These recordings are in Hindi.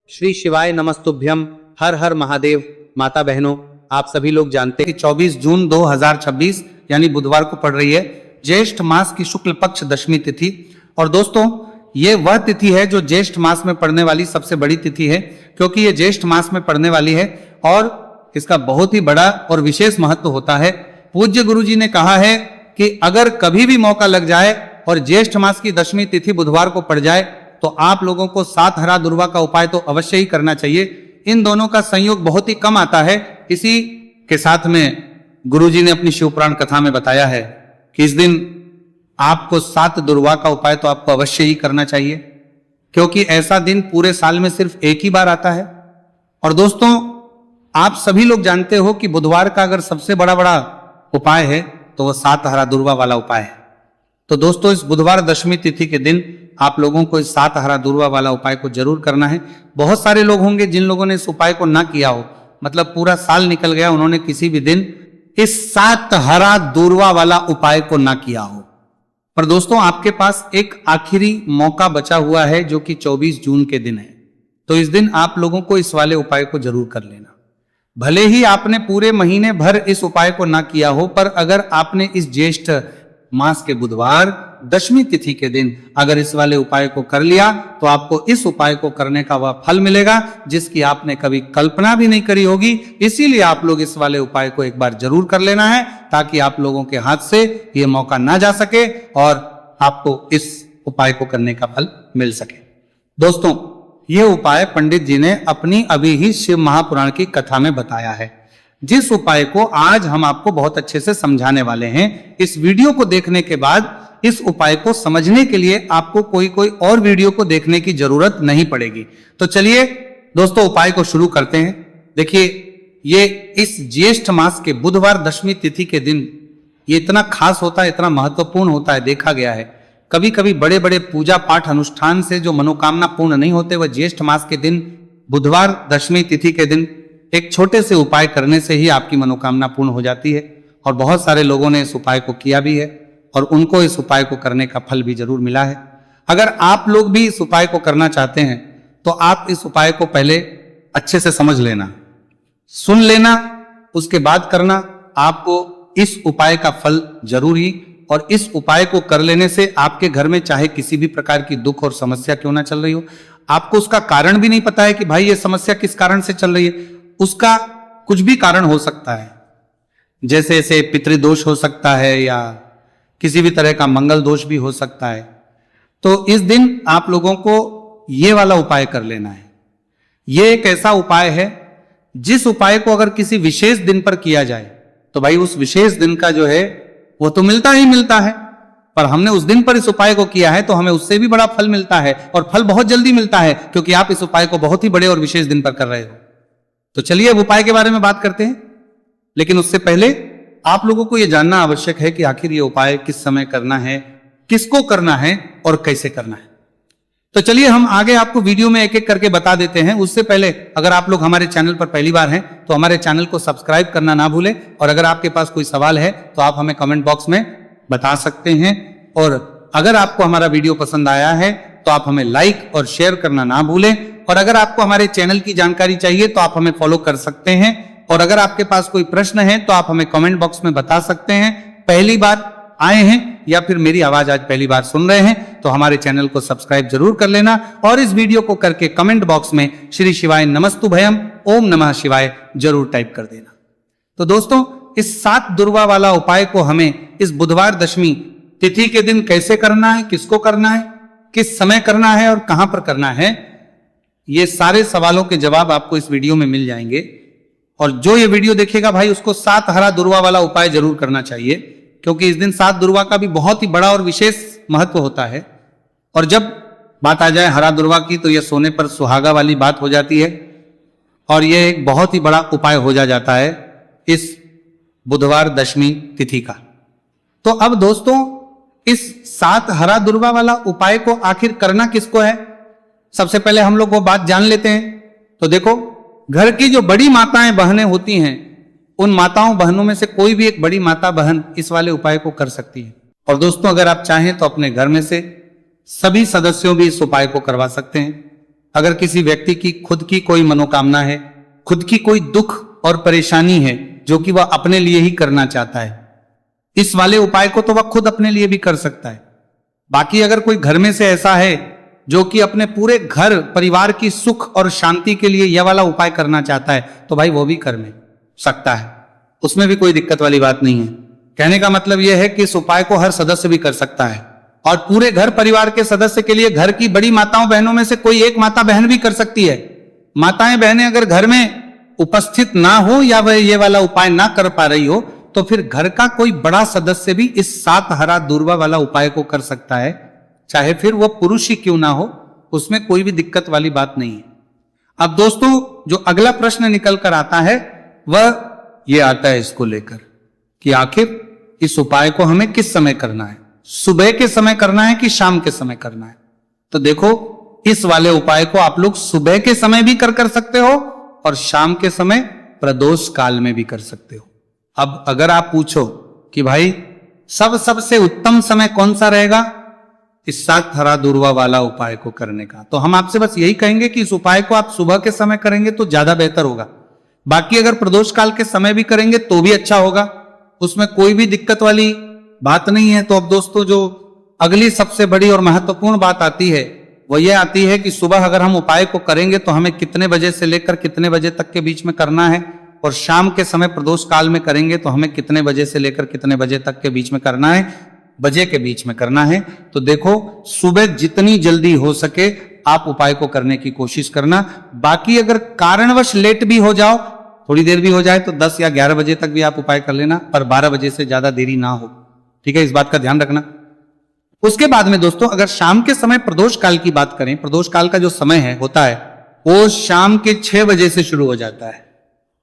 श्री शिवाय नमस्तुभ्यम। हर हर महादेव। माता बहनों, आप सभी लोग जानते हैं कि 24 जून 2026 यानी बुधवार को पड़ रही है ज्येष्ठ मास की शुक्ल पक्ष दशमी तिथि। और दोस्तों, ये वह तिथि है जो ज्येष्ठ मास में पड़ने वाली सबसे बड़ी तिथि है, क्योंकि ये ज्येष्ठ मास में पड़ने वाली है और इसका बहुत ही बड़ा और विशेष महत्व होता है। पूज्य गुरु जी ने कहा है कि अगर कभी भी मौका लग जाए और ज्येष्ठ मास की दशमी तिथि बुधवार को पड़ जाए तो आप लोगों को 7 हरा दुर्वा का उपाय तो अवश्य ही करना चाहिए। इन दोनों का संयोग बहुत ही कम आता है। इसी के साथ में गुरुजी ने अपनी शिवपुराण कथा में बताया है कि इस दिन आपको 7 दुर्वा का उपाय तो आपको अवश्य ही करना चाहिए, क्योंकि ऐसा दिन पूरे साल में सिर्फ एक ही बार आता है। और दोस्तों, आप सभी लोग जानते हो कि बुधवार का अगर सबसे बड़ा उपाय है तो वह 7 हरा दुर्वा वाला उपाय है। तो दोस्तों, इस बुधवार दशमी तिथि के दिन आप लोगों को इस 7 हरा दुर्वा वाला उपाय को जरूर करना है। बहुत सारे लोग होंगे जिन लोगों ने इस उपाय को ना किया हो, मतलब पूरा साल निकल गया, उन्होंने किसी भी दिन इस 7 हरा दुर्वा वाला उपाय को ना किया हो। पर दोस्तों, आपके पास एक आखिरी मौका बचा हुआ है जो कि 24 जून के दिन है। तो इस दिन आप लोगों को इस वाले उपाय को जरूर कर लेना। भले ही आपने पूरे महीने भर इस उपाय को ना किया हो, पर अगर आपने इस ज्येष्ठ मास के बुधवार दशमी तिथि के दिन अगर इस वाले उपाय को कर लिया तो आपको इस उपाय को करने का वह फल मिलेगा जिसकी आपने कभी कल्पना भी नहीं करी होगी। इसीलिए आप लोग इस वाले उपाय को एक बार जरूर कर लेना है, ताकि आप लोगों के हाथ से ये मौका ना जा सके और आपको इस उपाय को करने का फल मिल सके। दोस्तों, ये उपाय पंडित जी ने अपनी अभी ही शिव महापुराण की कथा में बताया है, जिस उपाय को आज हम आपको बहुत अच्छे से समझाने वाले हैं। इस वीडियो को देखने के बाद इस उपाय को समझने के लिए आपको कोई और वीडियो को देखने की जरूरत नहीं पड़ेगी। तो चलिए दोस्तों, उपाय को शुरू करते हैं। देखिए, ये इस ज्येष्ठ मास के बुधवार दशमी तिथि के दिन ये इतना खास होता है, इतना महत्वपूर्ण होता है। देखा गया है कभी कभी बड़े बड़े पूजा पाठ अनुष्ठान से जो मनोकामना पूर्ण नहीं होते, वह ज्येष्ठ मास के दिन बुधवार दशमी तिथि के दिन एक छोटे से उपाय करने से ही आपकी मनोकामना पूर्ण हो जाती है। और बहुत सारे लोगों ने इस उपाय को किया भी है और उनको इस उपाय को करने का फल भी जरूर मिला है। अगर आप लोग भी इस उपाय को करना चाहते हैं तो आप इस उपाय को पहले अच्छे से समझ लेना, सुन लेना, उसके बाद करना। आपको इस उपाय का फल जरूर ही, और इस उपाय को कर लेने से आपके घर में चाहे किसी भी प्रकार की दुख और समस्या क्यों ना चल रही हो, आपको उसका कारण भी नहीं पता है कि भाई ये समस्या किस कारण से चल रही है, उसका कुछ भी कारण हो सकता है। जैसे ऐसे पितृदोष हो सकता है या किसी भी तरह का मंगल दोष भी हो सकता है। तो इस दिन आप लोगों को ये वाला उपाय कर लेना है। ये एक ऐसा उपाय है जिस उपाय को अगर किसी विशेष दिन पर किया जाए तो भाई उस विशेष दिन का जो है वो तो मिलता ही मिलता है, पर हमने उस दिन पर इस उपाय को किया है तो हमें उससे भी बड़ा फल मिलता है, और फल बहुत जल्दी मिलता है क्योंकि आप इस उपाय को बहुत ही बड़े और विशेष दिन पर कर रहे हो। तो चलिए अब उपाय के बारे में बात करते हैं, लेकिन उससे पहले आप लोगों को यह जानना आवश्यक है कि आखिर ये उपाय किस समय करना है, किसको करना है और कैसे करना है। तो चलिए हम आगे आपको वीडियो में एक एक करके बता देते हैं। उससे पहले अगर आप लोग हमारे चैनल पर पहली बार हैं तो हमारे चैनल को सब्सक्राइब करना ना भूलें, और अगर आपके पास कोई सवाल है तो आप हमें कमेंट बॉक्स में बता सकते हैं। और अगर आपको हमारा वीडियो पसंद आया है तो आप हमें लाइक और शेयर करना ना भूलें। और अगर आपको हमारे चैनल की जानकारी चाहिए तो आप हमें फॉलो कर सकते हैं। और अगर आपके पास कोई प्रश्न है तो आप हमें कमेंट बॉक्स में बता सकते हैं। पहली बार आए हैं या फिर मेरी आवाज आज पहली बार सुन रहे हैं तो हमारे चैनल को सब्सक्राइब जरूर कर लेना, और इस वीडियो को करके कमेंट बॉक्स में श्री शिवाय नमस्तुभयम ओम नमः शिवाय जरूर टाइप कर देना। तो दोस्तों, इस 7 दुर्वा वाला उपाय को हमें इस बुधवार दशमी तिथि के दिन कैसे करना है, किसको करना है, किस समय करना है और कहां पर करना है, ये सारे सवालों के जवाब आपको इस वीडियो में मिल जाएंगे। और जो ये वीडियो देखेगा भाई उसको 7 हरा दुर्वा वाला उपाय जरूर करना चाहिए, क्योंकि इस दिन 7 दुर्वा का भी बहुत ही बड़ा और विशेष महत्व होता है। और जब बात आ जाए हरा दुर्वा की तो यह सोने पर सुहागा वाली बात हो जाती है, और यह एक बहुत ही बड़ा उपाय हो जाता है इस बुधवार दशमी तिथि का। तो अब दोस्तों, इस 7 हरा दुर्वा वाला उपाय को आखिर करना किसको है, सबसे पहले हम लोग वो बात जान लेते हैं। तो देखो, घर की जो बड़ी माताएं बहनें होती हैं, उन माताओं बहनों में से कोई भी एक बड़ी माता बहन इस वाले उपाय को कर सकती है। और दोस्तों, अगर आप चाहें तो अपने घर में से सभी सदस्यों भी इस उपाय को करवा सकते हैं। अगर किसी व्यक्ति की खुद की कोई मनोकामना है, खुद की कोई दुख और परेशानी है जो कि वह अपने लिए ही करना चाहता है, इस वाले उपाय को तो वह खुद अपने लिए भी कर सकता है। बाकी अगर कोई घर में से ऐसा है जो कि अपने पूरे घर परिवार की सुख और शांति के लिए यह वाला उपाय करना चाहता है, तो भाई वो भी कर में सकता है, उसमें भी कोई दिक्कत वाली बात नहीं है। कहने का मतलब यह है कि इस उपाय को हर सदस्य भी कर सकता है, और पूरे घर परिवार के सदस्य के लिए घर की बड़ी माताओं बहनों में से कोई एक माता बहन भी कर सकती है। माताएं बहनें अगर घर में उपस्थित ना हो या वह ये वाला उपाय ना कर पा रही हो, तो फिर घर का कोई बड़ा सदस्य भी इस 7 हरा दूर्वा वाला उपाय को कर सकता है, चाहे फिर वो पुरुष ही क्यों ना हो, उसमें कोई भी दिक्कत वाली बात नहीं है। अब दोस्तों, जो अगला प्रश्न निकल कर आता है वह ये आता है इसको लेकर कि आखिर इस उपाय को हमें किस समय करना है, सुबह के समय करना है कि शाम के समय करना है। तो देखो, इस वाले उपाय को आप लोग सुबह के समय भी कर सकते हो और शाम के समय प्रदोष काल में भी कर सकते हो। अब अगर आप पूछो कि भाई सबसे उत्तम समय कौन सा रहेगा इस 7 हरा दूर्वा वाला उपाय को करने का, तो हम आपसे बस यही कहेंगे कि इस उपाय को आप सुबह के समय करेंगे तो ज्यादा बेहतर होगा। बाकी अगर प्रदोष काल के समय भी करेंगे तो भी अच्छा होगा, उसमें कोई भी दिक्कत वाली बात नहीं है। तो अब दोस्तों, जो अगली सबसे बड़ी और महत्वपूर्ण बात आती है वो ये आती है कि सुबह अगर हम उपाय को करेंगे तो हमें कितने बजे से लेकर कितने बजे तक के बीच में करना है, और शाम के समय प्रदोष काल में करेंगे तो हमें कितने बजे से लेकर कितने बजे तक के बीच में करना है, बजे के बीच में करना है। तो देखो, सुबह जितनी जल्दी हो सके आप उपाय को करने की कोशिश करना। बाकी अगर कारणवश लेट भी हो जाओ, थोड़ी देर भी हो जाए, तो 10 या 11 बजे तक भी आप उपाय कर लेना, पर 12 बजे से ज्यादा देरी ना हो, ठीक है, इस बात का ध्यान रखना। उसके बाद में दोस्तों, अगर शाम के समय प्रदोष काल की बात करें, प्रदोष काल का जो समय है होता है वो शाम के 6 बजे से शुरू हो जाता है।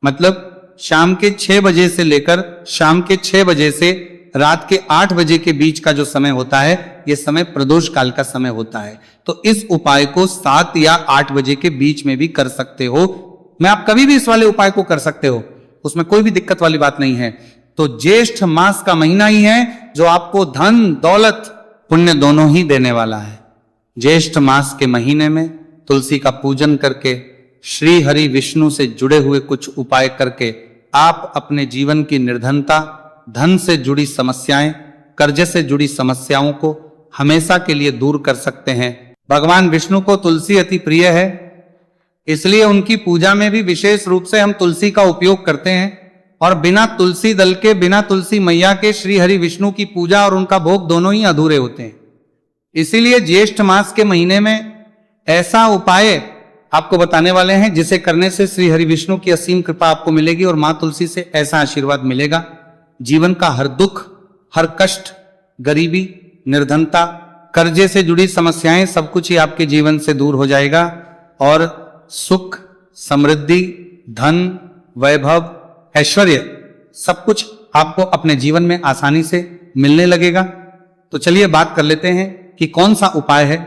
मतलब शाम के 6 बजे से लेकर शाम के 6 बजे से रात के 8 बजे के बीच का जो समय होता है, यह समय प्रदोष काल का समय होता है। तो इस उपाय को 7 या 8 बजे के बीच में भी कर सकते हो। मैं आप कभी भी इस वाले उपाय को कर सकते हो, उसमें कोई भी दिक्कत वाली बात नहीं है। तो ज्येष्ठ मास का महीना ही है जो आपको धन दौलत पुण्य दोनों ही देने वाला है। ज्येष्ठ मास के महीने में तुलसी का पूजन करके, श्री हरि विष्णु से जुड़े हुए कुछ उपाय करके आप अपने जीवन की निर्धनता, धन से जुड़ी समस्याएं, कर्ज से जुड़ी समस्याओं को हमेशा के लिए दूर कर सकते हैं। भगवान विष्णु को तुलसी अति प्रिय है, इसलिए उनकी पूजा में भी विशेष रूप से हम तुलसी का उपयोग करते हैं। और बिना तुलसी दल के, बिना तुलसी मैया के श्री हरि विष्णु की पूजा और उनका भोग दोनों ही अधूरे होते हैं। इसीलिए ज्येष्ठ मास के महीने में ऐसा उपाय आपको बताने वाले हैं जिसे करने से श्री हरि विष्णु की असीम कृपा आपको मिलेगी और मां तुलसी से ऐसा आशीर्वाद मिलेगा, जीवन का हर दुख, हर कष्ट, गरीबी, निर्धनता, कर्जे से जुड़ी समस्याएं, सब कुछ ही आपके जीवन से दूर हो जाएगा और सुख, समृद्धि, धन, वैभव, ऐश्वर्य, सब कुछ आपको अपने जीवन में आसानी से मिलने लगेगा। तो चलिए बात कर लेते हैं कि कौन सा उपाय है,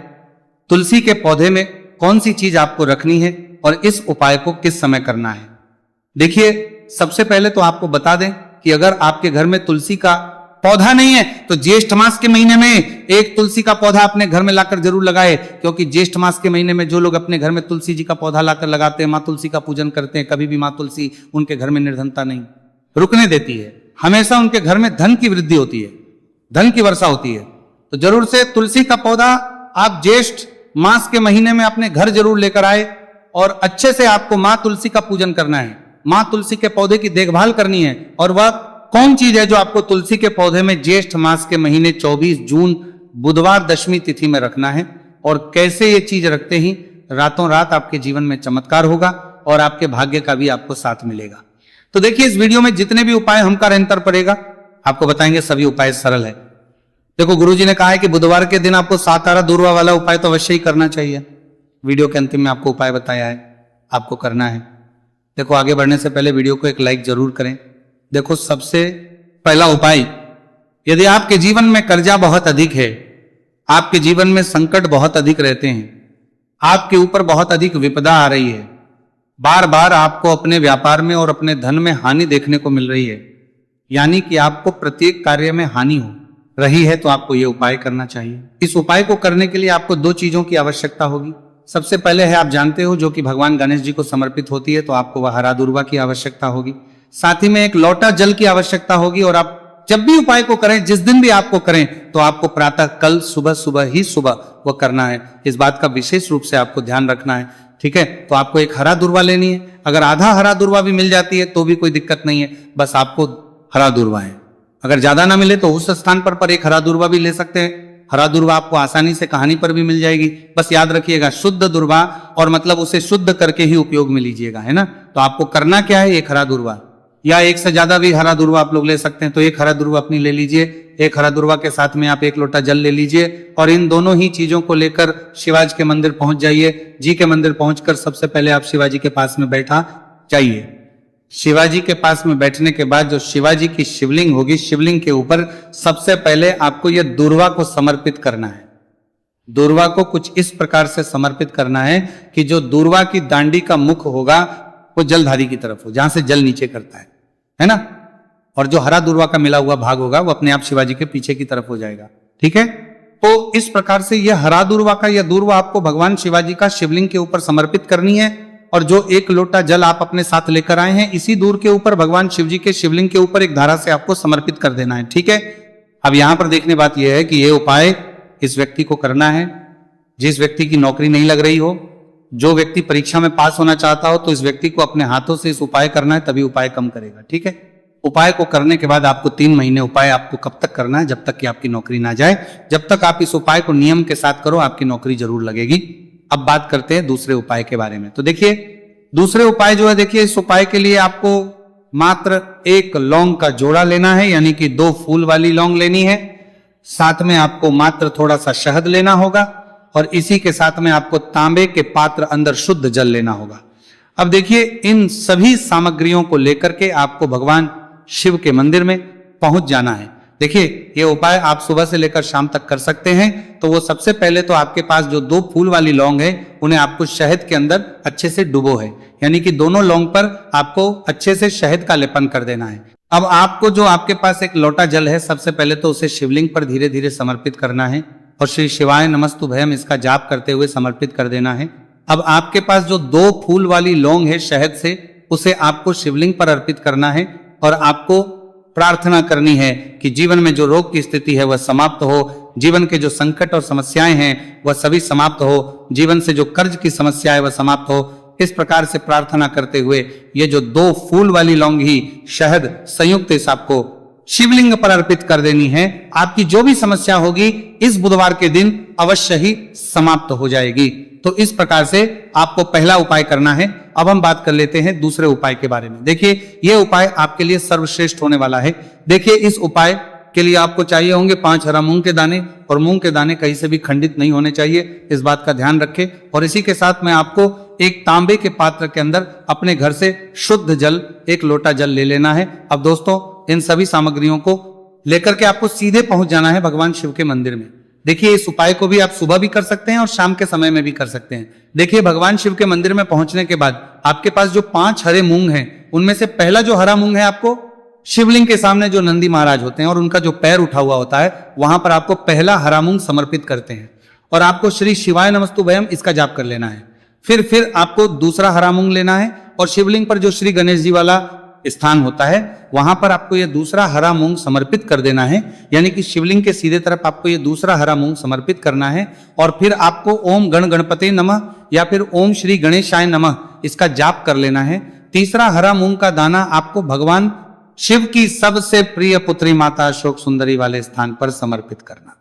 तुलसी के पौधे में कौन सी चीज आपको रखनी है और इस उपाय को किस समय करना है। देखिए, सबसे पहले तो आपको बता दें कि अगर आपके घर में तुलसी का पौधा नहीं है तो ज्येष्ठ मास के महीने में एक तुलसी का पौधा अपने घर में लाकर जरूर लगाए, क्योंकि ज्येष्ठ मास के महीने में जो लोग अपने घर में तुलसी जी का पौधा लाकर लगाते हैं, मां तुलसी का पूजन करते हैं, कभी भी मां तुलसी उनके घर में निर्धनता नहीं रुकने देती है, हमेशा उनके घर में धन की वृद्धि होती है, धन की वर्षा होती है। तो जरूर से तुलसी का पौधा आप ज्येष्ठ मास के महीने में अपने घर जरूर लेकर आए और अच्छे से आपको मां तुलसी का पूजन करना है, मां तुलसी के पौधे की देखभाल करनी है। और वह कौन चीज है जो आपको तुलसी के पौधे में ज्येष्ठ मास के महीने 24 जून बुधवार दशमी तिथि में रखना है, और कैसे ये चीज रखते ही रातों रात आपके जीवन में चमत्कार होगा और आपके भाग्य का भी आपको साथ मिलेगा। तो देखिए, इस वीडियो में जितने भी उपाय हमका अंतर पड़ेगा आपको बताएंगे, सभी उपाय सरल है। देखो, गुरुजी ने कहा है कि बुधवार के दिन आपको 7 हरा दूर्वा वाला उपाय तो अवश्य ही करना चाहिए। वीडियो के अंतिम में आपको उपाय बताया है, आपको करना है। देखो, आगे बढ़ने से पहले वीडियो को एक लाइक जरूर करें। देखो, सबसे पहला उपाय, यदि आपके जीवन में कर्जा बहुत अधिक है, आपके जीवन में संकट बहुत अधिक रहते हैं, आपके ऊपर बहुत अधिक विपदा आ रही है, बार बार आपको अपने व्यापार में और अपने धन में हानि देखने को मिल रही है, यानी कि आपको प्रत्येक कार्य में हानि हो रही है, तो आपको यह उपाय करना चाहिए। इस उपाय को करने के लिए आपको 2 चीजों की आवश्यकता होगी। सबसे पहले है, आप जानते हो, जो कि भगवान गणेश जी को समर्पित होती है, तो आपको वह हरा दूर्वा की आवश्यकता होगी। साथ ही में एक लोटा जल की आवश्यकता होगी। और आप जब भी उपाय को करें, जिस दिन भी आपको करें, तो आपको प्रातः कल सुबह वो करना है। इस बात का विशेष रूप से आपको ध्यान रखना है, ठीक है। तो आपको एक हरा दूर्वा लेनी है। अगर आधा हरा दूर्वा भी मिल जाती है तो भी कोई दिक्कत नहीं है, बस आपको हरा दूर्वा है। अगर ज्यादा ना मिले तो उस स्थान पर एक हरा दूर्वा भी ले सकते हैं। हरा दूर्वा आपको आसानी से कहानी पर भी मिल जाएगी। बस याद रखिएगा, शुद्ध दूर्वा, और मतलब उसे शुद्ध करके ही उपयोग में लीजिएगा, है ना। तो आपको करना क्या है, एक हरा दूर्वा, या एक से ज्यादा भी हरा दूर्वा आप लोग ले सकते हैं। तो एक हरा दूर्वा अपनी ले लीजिए। एक हरा दूर्वा के साथ में आप एक लोटा जल ले लीजिए, और इन दोनों ही चीजों को लेकर शिवाजी के मंदिर पहुंच जाइए। जी के मंदिर पहुंचकर सबसे पहले आप शिवाजी के पास में बैठा जाइए। शिवाजी के पास में बैठने के बाद जो शिवाजी की शिवलिंग होगी, शिवलिंग के ऊपर सबसे पहले आपको यह दूर्वा को समर्पित करना है। दूर्वा को कुछ इस प्रकार से समर्पित करना है कि जो दूर्वा की दांडी का मुख होगा वो जलधारी की तरफ हो, जहां से जल नीचे करता है ना। और जो हरा दूर्वा का मिला हुआ भाग होगा वो अपने आप शिवाजी के पीछे की तरफ हो जाएगा, ठीक है। तो इस प्रकार से यह हरा दूर्वा का, यह दूर्वा आपको भगवान शिवाजी का शिवलिंग के ऊपर समर्पित करनी है। और जो एक लोटा जल आप अपने साथ लेकर आए हैं, इसी दूर के ऊपर भगवान शिव जी के शिवलिंग के ऊपर एक धारा से आपको समर्पित कर देना है, ठीक है। अब यहां पर देखने बात यह है कि यह उपाय इस व्यक्ति को करना है जिस व्यक्ति की नौकरी नहीं लग रही हो। जो व्यक्ति परीक्षा में पास होना चाहता हो तो इस व्यक्ति को अपने हाथों से इस उपाय करना है, तभी उपाय कम करेगा, ठीक है। उपाय को करने के बाद आपको 3 महीने उपाय आपको कब तक करना है, जब तक कि आपकी नौकरी ना जाए। जब तक आप इस उपाय को नियम के साथ करो, आपकी नौकरी जरूर लगेगी। अब बात करते हैं दूसरे उपाय के बारे में। तो देखिए, दूसरे उपाय जो है, देखिए इस उपाय के लिए आपको मात्र 1 लौंग का जोड़ा लेना है, यानी कि 2 फूल वाली लौंग लेनी है। साथ में आपको मात्र थोड़ा सा शहद लेना होगा, और इसी के साथ में आपको तांबे के पात्र अंदर शुद्ध जल लेना होगा। अब देखिए, इन सभी सामग्रियों को लेकर के आपको भगवान शिव के मंदिर में पहुंच जाना है। देखिए, ये उपाय आप सुबह से लेकर शाम तक कर सकते हैं। तो वो सबसे पहले तो आपके पास जो 2 फूल वाली लौंग है, उन्हें आपको शहद के अंदर अच्छे से डुबो है, यानी कि दोनों लौंग पर आपको अच्छे से शहद का लेपन कर देना है। अब आपको जो आपके पास एक लोटा जल है, सबसे पहले तो उसे शिवलिंग पर धीरे धीरे समर्पित करना है, और श्री शिवाय नमस्तुभयम इसका जाप करते हुए समर्पित कर देना है। अब आपके पास जो 2 फूल वाली लौंग है शहद से, उसे आपको शिवलिंग पर अर्पित करना है, और आपको प्रार्थना करनी है कि जीवन में जो रोग की स्थिति है वह समाप्त हो, जीवन के जो संकट और समस्याएं हैं वह सभी समाप्त हो, जीवन से जो कर्ज की समस्या है वह समाप्त हो। इस प्रकार से प्रार्थना करते हुए ये जो 2 फूल वाली लौंग ही शहद संयुक्त इस आपको शिवलिंग पर अर्पित कर देनी है। आपकी जो भी समस्या होगी इस बुधवार के दिन अवश्य ही समाप्त हो जाएगी। तो इस प्रकार से आपको पहला उपाय करना है। अब हम बात कर लेते हैं दूसरे उपाय के बारे में। देखिए, यह उपाय आपके लिए सर्वश्रेष्ठ होने वाला है। देखिए, इस उपाय के लिए आपको चाहिए होंगे 5 हरा मूंग के दाने, और मूंग के दाने कहीं से भी खंडित नहीं होने चाहिए, इस बात का ध्यान रखें। और इसी के साथ में आपको एक तांबे के पात्र के अंदर अपने घर से शुद्ध जल, 1 लोटा जल ले लेना है। अब दोस्तों, इन सभी सामग्रियों को लेकर के आपको सीधे पहुंच जाना है भगवान शिव के मंदिर में। देखिए, इस उपाय को भी आप सुबह भी कर सकते हैं और शाम के समय में भी कर सकते हैं। देखिए, भगवान शिव के मंदिर में पहुंचने के बाद आपके पास जो 5 हरे मूंग हैं, उनमें से पहला जो हरा मूंग है, आपको शिवलिंग के सामने जो नंदी महाराज होते हैं और उनका जो पैर उठा हुआ होता है, वहां पर आपको पहला हरा मूंग समर्पित करते हैं, और आपको श्री शिवाय नमस्तुभयम इसका जाप कर लेना है। फिर आपको दूसरा हरा मूंग लेना है, और शिवलिंग पर जो श्री गणेश जी वाला स्थान होता है, वहां पर आपको यह दूसरा हरा मूंग समर्पित कर देना है, यानी कि शिवलिंग के सीधे तरफ आपको यह दूसरा हरा मूंग समर्पित करना है। और फिर आपको ओम गण गणपते नमः या फिर ओम श्री गणेशाय नमः इसका जाप कर लेना है। तीसरा हरा मूंग का दाना आपको भगवान शिव की सबसे प्रिय पुत्री माता अशोक सुंदरी वाले स्थान पर समर्पित करना।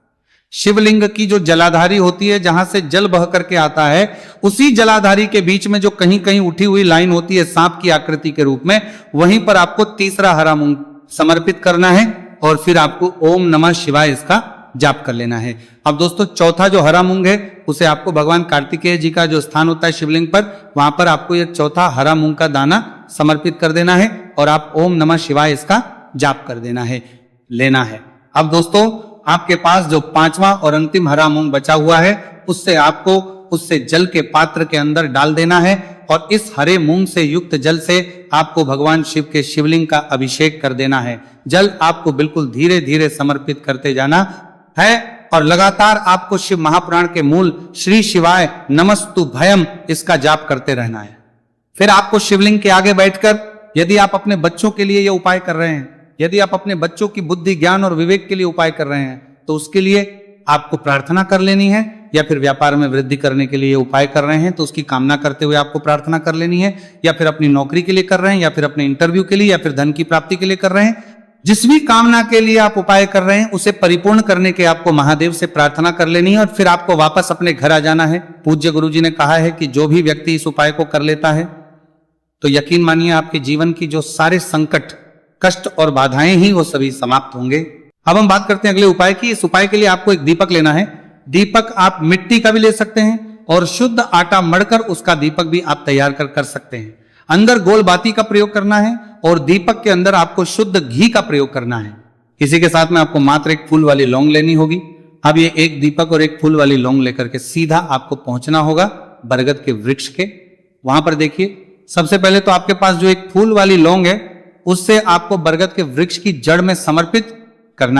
शिवलिंग की जो जलाधारी होती है, जहां से जल बह करके आता है, उसी जलाधारी के बीच में जो कहीं कहीं उठी हुई लाइन होती है सांप की आकृति के रूप में, वहीं पर आपको तीसरा हरा मूंग समर्पित करना है, और फिर आपको ओम नमः शिवाय इसका जाप कर लेना है। अब दोस्तों, चौथा जो हरा मूंग है, उसे आपको भगवान कार्तिकेय जी का जो स्थान होता है शिवलिंग पर, वहां पर आपको यह चौथा हरा मूंग का दाना समर्पित कर देना है, और आप ओम नमः शिवाय इसका जाप कर देना है, लेना है। अब दोस्तों, आपके पास जो 5वां और अंतिम हरा मूंग बचा हुआ है, उससे जल के पात्र के अंदर डाल देना है, और इस हरे मूंग से युक्त जल से आपको भगवान शिव के शिवलिंग का अभिषेक कर देना है। जल आपको बिल्कुल धीरे धीरे समर्पित करते जाना है, और लगातार आपको शिव महापुराण के मूल श्री शिवाय नमस्तु भयम इसका जाप करते रहना है। फिर आपको शिवलिंग के आगे बैठकर, यदि आप अपने बच्चों के लिए ये उपाय कर रहे हैं, यदि आप अपने बच्चों की बुद्धि ज्ञान और विवेक के लिए उपाय कर रहे हैं, तो उसके लिए आपको प्रार्थना कर लेनी है, या फिर व्यापार में वृद्धि करने के लिए उपाय कर रहे हैं तो उसकी कामना करते हुए आपको प्रार्थना कर लेनी है, या फिर अपनी नौकरी के लिए कर रहे हैं, या फिर अपने इंटरव्यू के लिए, या फिर धन की प्राप्ति के लिए कर रहे हैं। जिस भी कामना के लिए आप उपाय कर रहे हैं उसे परिपूर्ण करने के आपको महादेव से प्रार्थना कर लेनी है, और फिर आपको वापस अपने घर आ जाना है। पूज्य गुरु जी ने कहा है कि जो भी व्यक्ति इस उपाय को कर लेता है तो यकीन मानिए आपके जीवन की जो सारे संकट, कष्ट और बाधाएं ही वो सभी समाप्त होंगे। अब हम बात करते हैं अगले उपाय की। इस उपाय के लिए आपको एक दीपक लेना है। दीपक आप मिट्टी का भी ले सकते हैं और शुद्ध आटा मढ़कर उसका दीपक भी आप तैयार कर सकते हैं। अंदर गोल बाती का प्रयोग करना है और दीपक के अंदर आपको शुद्ध घी का प्रयोग करना है। इसी के साथ में आपको मात्र एक फूल वाली लौंग लेनी होगी। अब ये एक दीपक और एक फूल वाली लौंग लेकर के सीधा आपको पहुंचना होगा बरगद के वृक्ष के। वहां पर देखिए, सबसे पहले तो आपके पास जो एक फूल वाली लौंग है उससे आपको बरगद के वृक्ष की जड़ में समर्पित करना है।